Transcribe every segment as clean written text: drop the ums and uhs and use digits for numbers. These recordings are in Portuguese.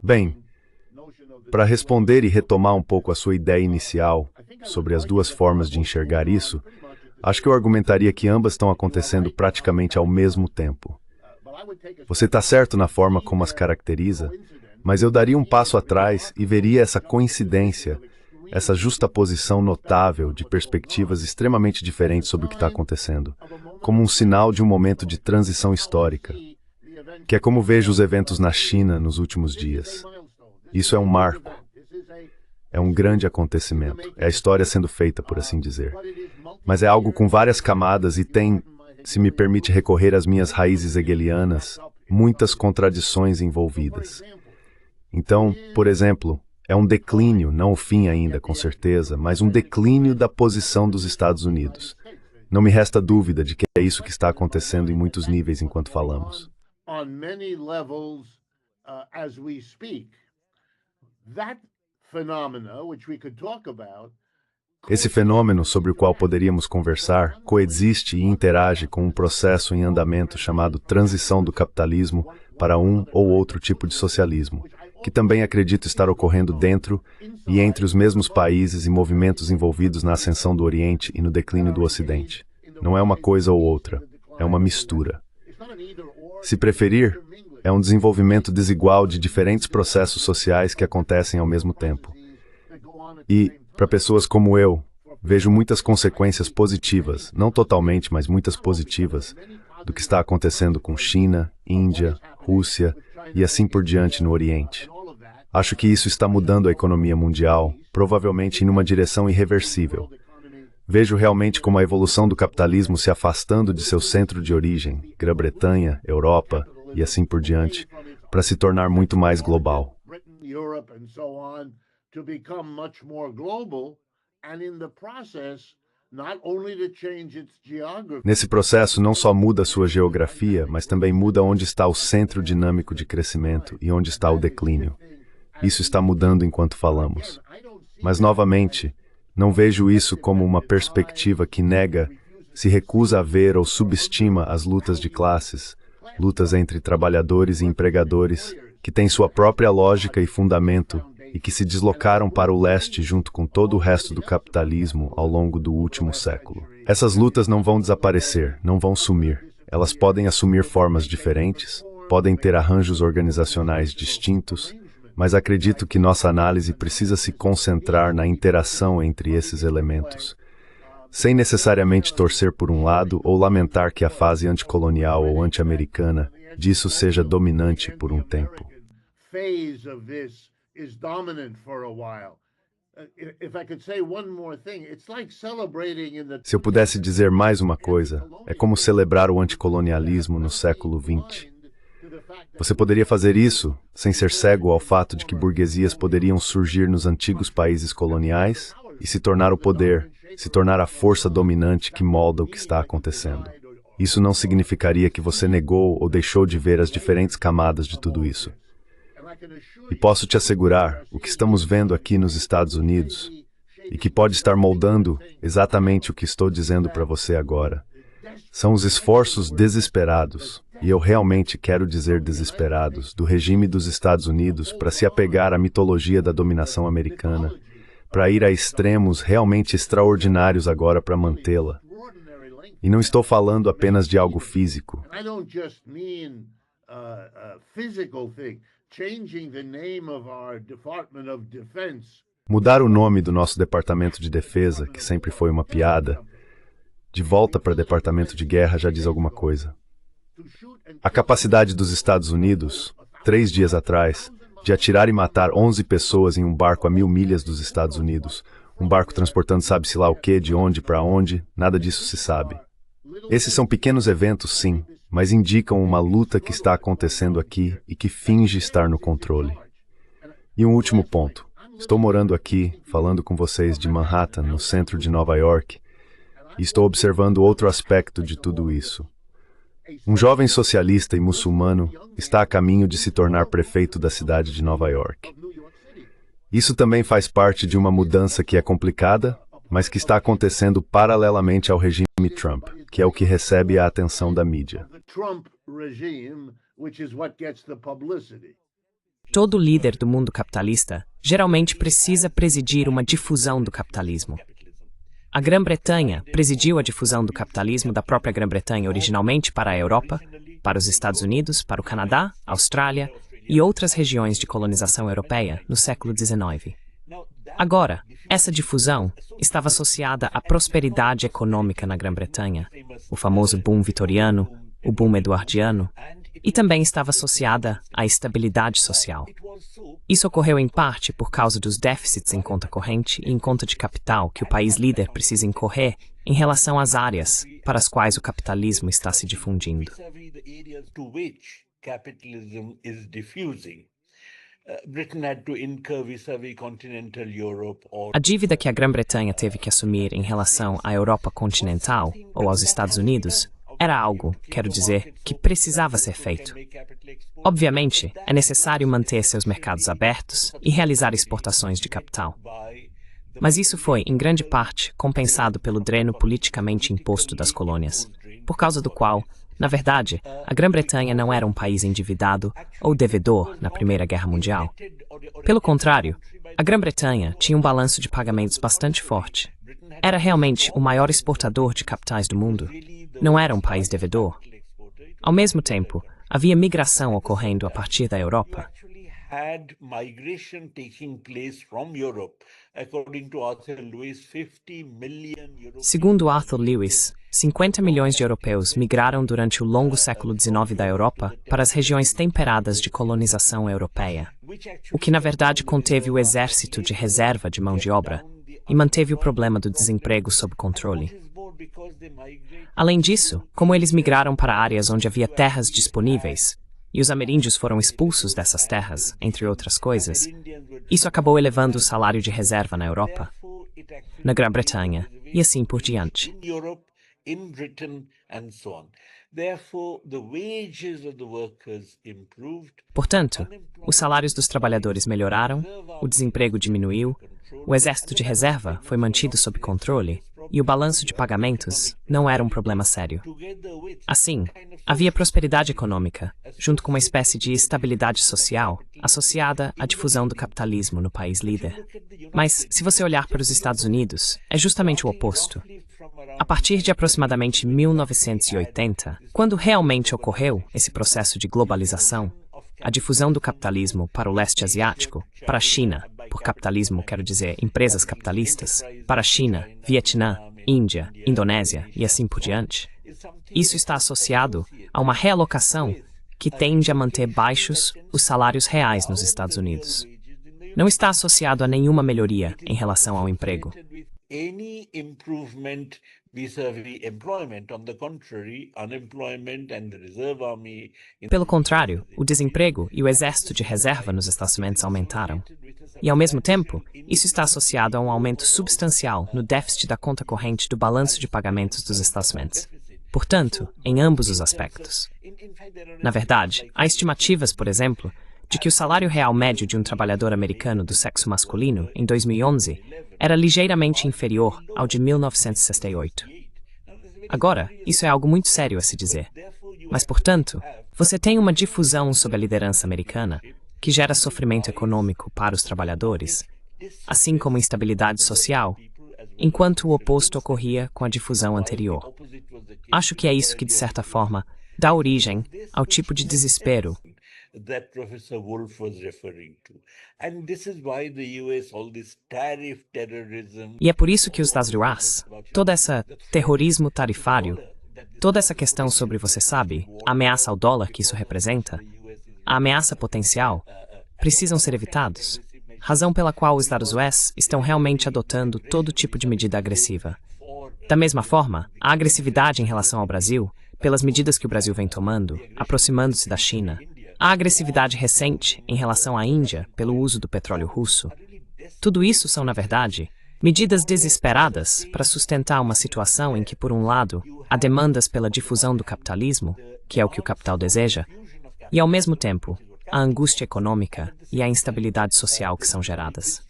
Bem, para responder e retomar um pouco a sua ideia inicial sobre as duas formas de enxergar isso, acho que eu argumentaria que ambas estão acontecendo praticamente ao mesmo tempo. Você está certo na forma como as caracteriza, mas eu daria um passo atrás e veria essa coincidência, essa justaposição notável de perspectivas extremamente diferentes sobre o que está acontecendo, como um sinal de um momento de transição histórica, que é como vejo os eventos na China nos últimos dias. Isso é um marco, é um grande acontecimento, é a história sendo feita, por assim dizer. Mas é algo com várias camadas e tem, se me permite recorrer às minhas raízes hegelianas, muitas contradições envolvidas. Então, por exemplo, é um declínio, não o fim ainda, com certeza, mas um declínio da posição dos Estados Unidos. Não me resta dúvida de que é isso que está acontecendo em muitos níveis enquanto falamos. Esse fenômeno sobre o qual poderíamos conversar coexiste e interage com um processo em andamento chamado transição do capitalismo para um ou outro tipo de socialismo, que também acredito estar ocorrendo dentro e entre os mesmos países e movimentos envolvidos na ascensão do Oriente e no declínio do Ocidente. Não é uma coisa ou outra, é uma mistura. Se preferir, é um desenvolvimento desigual de diferentes processos sociais que acontecem ao mesmo tempo. E, para pessoas como eu, vejo muitas consequências positivas, não totalmente, mas muitas positivas, do que está acontecendo com China, Índia, Rússia e assim por diante no Oriente. Acho que isso está mudando a economia mundial, provavelmente em uma direção irreversível. Vejo realmente como a evolução do capitalismo se afastando de seu centro de origem, Grã-Bretanha, Europa e assim por diante, para se tornar muito mais global. Nesse processo, não só muda sua geografia, mas também muda onde está o centro dinâmico de crescimento e onde está o declínio. Isso está mudando enquanto falamos. Mas, novamente, não vejo isso como uma perspectiva que nega, se recusa a ver ou subestima as lutas de classes, lutas entre trabalhadores e empregadores, que têm sua própria lógica e fundamento, e que se deslocaram para o leste junto com todo o resto do capitalismo ao longo do último século. Essas lutas não vão desaparecer, não vão sumir. Elas podem assumir formas diferentes, podem ter arranjos organizacionais distintos, mas acredito que nossa análise precisa se concentrar na interação entre esses elementos, sem necessariamente torcer por um lado ou lamentar que a fase anticolonial ou anti-americana disso seja dominante por um tempo. Se eu pudesse dizer mais uma coisa, é como celebrar o anticolonialismo no século XX. Você poderia fazer isso sem ser cego ao fato de que burguesias poderiam surgir nos antigos países coloniais e se tornar o poder, se tornar a força dominante que molda o que está acontecendo. Isso não significaria que você negou ou deixou de ver as diferentes camadas de tudo isso. E posso te assegurar, o que estamos vendo aqui nos Estados Unidos, e que pode estar moldando exatamente o que estou dizendo para você agora, são os esforços desesperados, e eu realmente quero dizer desesperados, do regime dos Estados Unidos para se apegar à mitologia da dominação americana, para ir a extremos realmente extraordinários agora para mantê-la. E não estou falando apenas de algo físico. Mudar o nome do nosso Departamento de Defesa, que sempre foi uma piada, de volta para Departamento de Guerra já diz alguma coisa. A capacidade dos Estados Unidos, 3 dias atrás, de atirar e matar 11 pessoas em um barco a 1000 milhas dos Estados Unidos, um barco transportando sabe-se lá o quê, de onde para onde, nada disso se sabe. Esses são pequenos eventos, sim, mas indicam uma luta que está acontecendo aqui e que finge estar no controle. E um último ponto. Estou morando aqui, falando com vocês de Manhattan, no centro de Nova York, e estou observando outro aspecto de tudo isso. Um jovem socialista e muçulmano está a caminho de se tornar prefeito da cidade de Nova York. Isso também faz parte de uma mudança que é complicada, mas que está acontecendo paralelamente ao regime Trump, que é o que recebe a atenção da mídia. Todo líder do mundo capitalista geralmente precisa presidir uma difusão do capitalismo. A Grã-Bretanha presidiu a difusão do capitalismo da própria Grã-Bretanha originalmente para a Europa, para os Estados Unidos, para o Canadá, Austrália e outras regiões de colonização europeia no século XIX. Agora, essa difusão estava associada à prosperidade econômica na Grã-Bretanha, o famoso boom vitoriano, o boom eduardiano, e também estava associada à estabilidade social. Isso ocorreu em parte por causa dos déficits em conta corrente e em conta de capital que o país líder precisa incorrer em relação às áreas para as quais o capitalismo está se difundindo. A dívida que a Grã-Bretanha teve que assumir em relação à Europa continental ou aos Estados Unidos era algo, quero dizer, que precisava ser feito. Obviamente, é necessário manter seus mercados abertos e realizar exportações de capital. Mas isso foi, em grande parte, compensado pelo dreno politicamente imposto das colônias, por causa do qual, na verdade, a Grã-Bretanha não era um país endividado ou devedor na Primeira Guerra Mundial. Pelo contrário, a Grã-Bretanha tinha um balanço de pagamentos bastante forte. Era realmente o maior exportador de capitais do mundo. Não era um país devedor. Ao mesmo tempo, havia migração ocorrendo a partir da Europa. Segundo Arthur Lewis, 50 milhões de europeus migraram durante o longo século XIX da Europa para as regiões temperadas de colonização europeia, o que na verdade conteve o exército de reserva de mão de obra e manteve o problema do desemprego sob controle. Além disso, como eles migraram para áreas onde havia terras disponíveis, e os ameríndios foram expulsos dessas terras, entre outras coisas, isso acabou elevando o salário de reserva na Europa, na Grã-Bretanha e assim por diante. Portanto, os salários dos trabalhadores melhoraram, o desemprego diminuiu, o exército de reserva foi mantido sob controle e o balanço de pagamentos não era um problema sério. Assim, havia prosperidade econômica, junto com uma espécie de estabilidade social associada à difusão do capitalismo no país líder. Mas, se você olhar para os Estados Unidos, é justamente o oposto. A partir de aproximadamente 1980, quando realmente ocorreu esse processo de globalização, a difusão do capitalismo para o leste asiático, para a China, por capitalismo quero dizer empresas capitalistas, para a China, Vietnã, Índia, Indonésia e assim por diante, isso está associado a uma realocação que tende a manter baixos os salários reais nos Estados Unidos. Não está associado a nenhuma melhoria em relação ao emprego. Pelo contrário, o desemprego e o exército de reserva nos Estados Unidos aumentaram. E, ao mesmo tempo, isso está associado a um aumento substancial no déficit da conta corrente do balanço de pagamentos dos Estados Unidos. Portanto, em ambos os aspectos. Na verdade, há estimativas, por exemplo, de que o salário real médio de um trabalhador americano do sexo masculino, em 2011, era ligeiramente inferior ao de 1968. Agora, isso é algo muito sério a se dizer. Mas, portanto, você tem uma difusão sob a liderança americana que gera sofrimento econômico para os trabalhadores, assim como instabilidade social, enquanto o oposto ocorria com a difusão anterior. Acho que é isso que, de certa forma, dá origem ao tipo de desespero that Professor Wolf was referring to. And this is why the US, all this tariff terrorism... E é por isso que os Estados Unidos, todo esse terrorismo tarifário, toda essa questão sobre, você sabe, a ameaça ao dólar que isso representa, a ameaça potencial, precisam ser evitados. Razão pela qual os Estados Unidos estão realmente adotando todo tipo de medida agressiva. Da mesma forma, a agressividade em relação ao Brasil, pelas medidas que o Brasil vem tomando, aproximando-se da China, a agressividade recente em relação à Índia pelo uso do petróleo russo. Tudo isso são, na verdade, medidas desesperadas para sustentar uma situação em que, por um lado, há demandas pela difusão do capitalismo, que é o que o capital deseja, e, ao mesmo tempo, a angústia econômica e a instabilidade social que são geradas.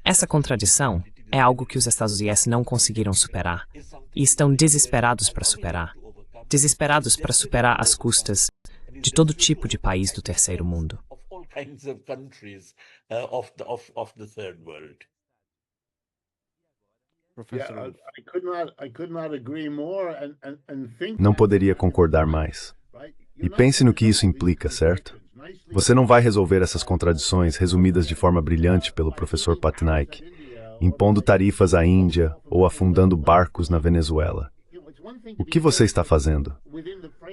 Essa contradição é algo que os Estados Unidos não conseguiram superar e estão desesperados para superar. Desesperados para superar as custas de todo tipo de país do terceiro mundo. Não poderia concordar mais. E pense no que isso implica, certo? Você não vai resolver essas contradições resumidas de forma brilhante pelo professor Patnaik, impondo tarifas à Índia ou afundando barcos na Venezuela. O que você está fazendo?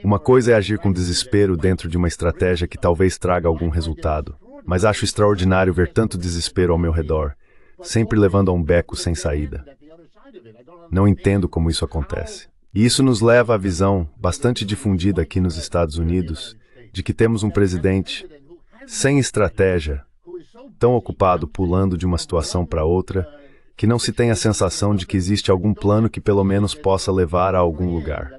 Uma coisa é agir com desespero dentro de uma estratégia que talvez traga algum resultado, mas acho extraordinário ver tanto desespero ao meu redor, sempre levando a um beco sem saída. Não entendo como isso acontece. E isso nos leva à visão, bastante difundida aqui nos Estados Unidos, de que temos um presidente sem estratégia, tão ocupado pulando de uma situação para outra, que não se tem a sensação de que existe algum plano que pelo menos possa levar a algum lugar.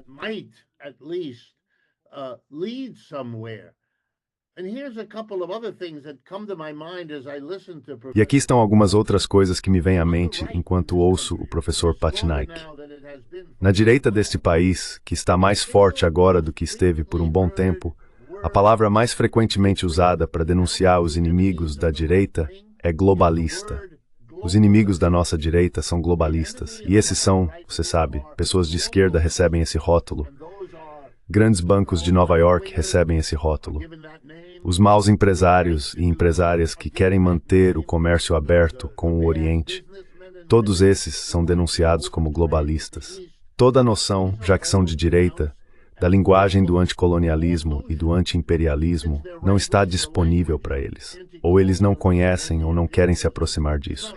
E aqui estão algumas outras coisas que me vêm à mente enquanto ouço o professor Patnaik. Na direita deste país, que está mais forte agora do que esteve por um bom tempo, a palavra mais frequentemente usada para denunciar os inimigos da direita é globalista. Os inimigos da nossa direita são globalistas, e esses são, você sabe, pessoas de esquerda recebem esse rótulo. Grandes bancos de Nova York recebem esse rótulo. Os maus empresários e empresárias que querem manter o comércio aberto com o Oriente, todos esses são denunciados como globalistas. Toda a noção, já que são de direita, da linguagem do anticolonialismo e do anti-imperialismo não está disponível para eles. Ou eles não conhecem ou não querem se aproximar disso.